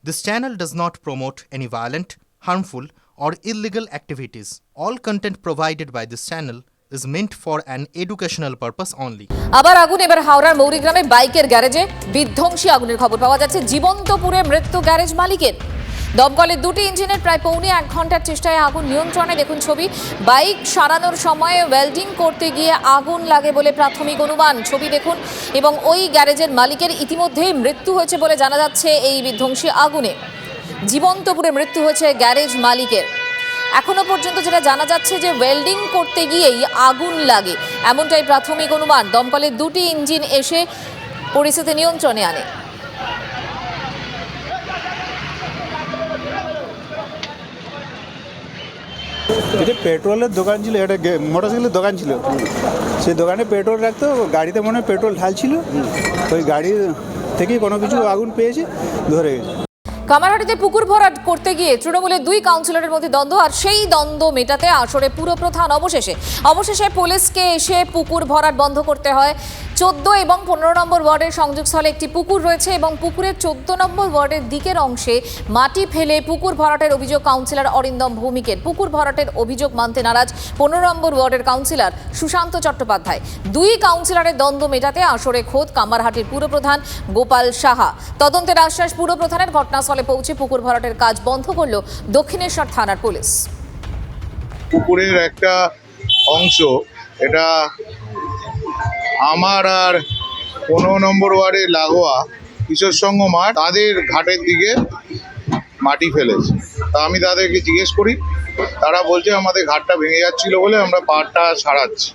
This channel does not promote any violent, harmful, or illegal activities. All content provided by this channel is meant for an educational purpose only. আবার আগুন এবার হাওড়ার মৌরিগ্রামে বাইকের গ্যারেজে বিধ্বংসী আগুনের খবর পাওয়া যাচ্ছে। জীবন্ত পুড়ে মৃত্যু গ্যারেজ মালিকের। দমকলের দুটি ইঞ্জিনের প্রায় পৌনে 1 ঘন্টার চেষ্টায় আগুন নিয়ন্ত্রণে। দেখুন ছবি। বাইক সারানোর সময় ওয়েল্ডিং করতে গিয়ে আগুন লাগে বলে প্রাথমিক অনুমান। ছবি দেখুন। এবং ওই গ্যারেজের মালিকের ইতিমধ্যেই মৃত্যু হয়েছে বলে জানা যাচ্ছে এই বিধ্বংসী আগুনে। জীবন্ত পুড়ে মৃত্যু হয়েছে গ্যারেজ মালিকের। এখনো পর্যন্ত যেটা জানা যাচ্ছে যে ওয়েল্ডিং করতে গিয়েই আগুন লাগে, এমনটাই প্রাথমিক অনুমান। দমকলের দুটি ইঞ্জিন এসে পরিস্থিতি নিয়ন্ত্রণে আনে। এটা পেট্রোলের দোকান ছিল, এটা মোটরসাইকেলের দোকান ছিল। সেই দোকানে পেট্রোল রাখতো, গাড়িতে মনে হয় পেট্রোল ঢালছিল, ওই গাড়ি থেকেই কোনো কিছু আগুন পেয়েছে, ধরে গেছে। কামারহাটিতে পুকুর ভরাট করতে গিয়ে তৃণমূলের দুই কাউন্সিলরের মধ্যে দ্বন্দ্ব, আর সেই দ্বন্দ্ব মেটাতে আসরে পুরপ্রধান অবশেষে পুলিশকে এসে পুকুর ভরাট বন্ধ করতে হয়। 14 এবং 15 নম্বর ওয়ার্ডের সংযোগস্থলে একটি পুকুর রয়েছে এবং পুকুরের 14 নম্বর ওয়ার্ডের দিকের অংশে মাটি ফেলে পুকুর ভরাটের অভিযোগ কাউন্সিলর অরিন্দম ভৌমিকের। পুকুর ভরাটের অভিযোগ মানতে নারাজ 15 নম্বর ওয়ার্ডের কাউন্সিলর সুশান্ত চট্টোপাধ্যায়। দুই কাউন্সিলরের দ্বন্দ্ব মেটাতে আসরে খোদ কামারহাটির পুরপ্রধান গোপাল সাহা। তদন্তের আশ্বাস পুরপ্রধানের। ঘটনাস্থলে পৌঁছে পুকুর ভরাটের কাজ বন্ধ করল দক্ষিণেশ্বর থানার পুলিশ। পুকুরের একটা অংশ, এটা আমার আর 15 নম্বর ওয়ার্ডে লাগোয়া কিশোর সংঘ মাঠ, তাদের ঘাটের দিকে মাটি ফেলেছে। তা আমি তাদেরকে জিজ্ঞেস করি, তারা বলছে আমাদের ঘাটটা ভেঙে যাচ্ছিল বলে আমরা পাড়টা সারাচ্ছি।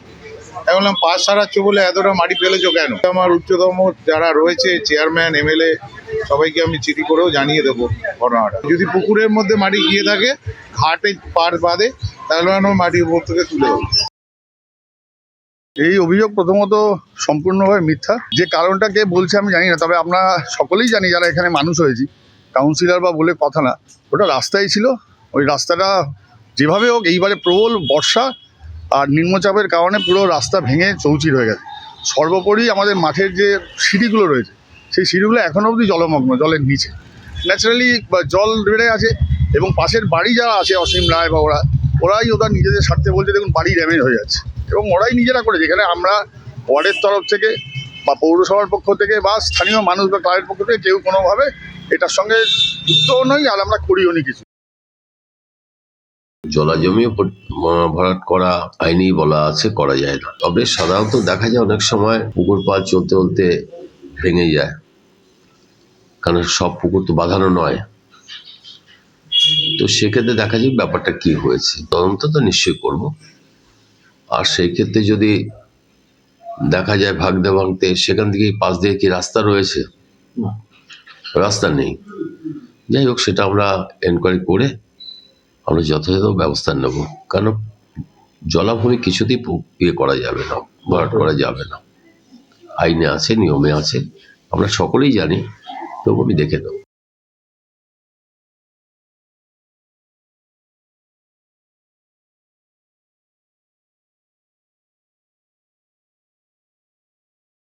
আমি বললাম পাড় সারাচ্ছ বলে এতটা মাটি ফেলেছো কেন? আমার উচ্চতম যারা রয়েছে, চেয়ারম্যান, এমএলএ, সবাইকে আমি চিঠি করেও জানিয়ে দেবো ঘটনাটা। যদি পুকুরের মধ্যে মাটি গিয়ে থাকে, ঘাটে পাড় বাঁধে, তাহলে মাটি উপর থেকে তুলে দেবো। এই অভিযোগ প্রথমত সম্পূর্ণভাবে মিথ্যা। যে কারণটা কে বলছে আমি জানি না, তবে আমরা সকলেই জানি যারা এখানে মানুষ হয়েছি, কাউন্সিলর বা বলে কথা না, ওটা রাস্তাই ছিল। ওই রাস্তাটা যেভাবে হোক, এইবারে প্রবল বর্ষা আর নিম্নচাপের কারণে পুরো রাস্তা ভেঙে চৌচির হয়ে গেছে। সর্বোপরি আমাদের মাঠের যে সিঁড়িগুলো রয়েছে, সেই সিঁড়িগুলো এখনও অবধি জলমগ্ন, জলের নিচে। ন্যাচারালি জল বেড়ে আছে এবং পাশের বাড়ি যারা আছে, অসীম রায় বা ওরাই ওদের নিজেদের স্বার্থে বলছে দেখুন বাড়ি ড্যামেজ হয়ে যাচ্ছে, এবং ওরাই নিজেরা করেছে। এখানে আমরা ওয়ার্ডের তরফ থেকে বা পৌরসভার পক্ষ থেকে বা স্থানীয় মানুষ বা ক্লাবের পক্ষ থেকে কেউ কোনোভাবে এটার সঙ্গে যুক্তও নই, আর আমরা করিও নি কিছু। জলাজমি ভরাট করা আইনি বলা আছে, করা যায় না। তবে সাধারণত দেখা যায় অনেক সময় পুকুর পাড় চলতে চলতে ভেঙে যায়, কারণ সব পুকুর তো বাঁধানো নয়। তো সেক্ষেত্রে দেখা যায় ব্যাপারটা কি হয়েছে, তদন্ত তো নিশ্চয়ই করব। আর সেই ক্ষেত্রে যদি দেখা যায় ভাঙতে ভাঙতে সেখান থেকে পাশ দিয়ে কি রাস্তা রয়েছে, রাস্তা নেই। যাই হোক, সেটা আমরা এনকোয়ারি করে আমরা যথাযথ ব্যবস্থা নেব, কারণ জলাভূমি কিছুতেই ইয়ে করা যাবে না, ভরাট করা যাবে না। আইনে আছে, নিয়মে আছে, আমরা সকলেই জানি, তবু আমি দেখে নেব।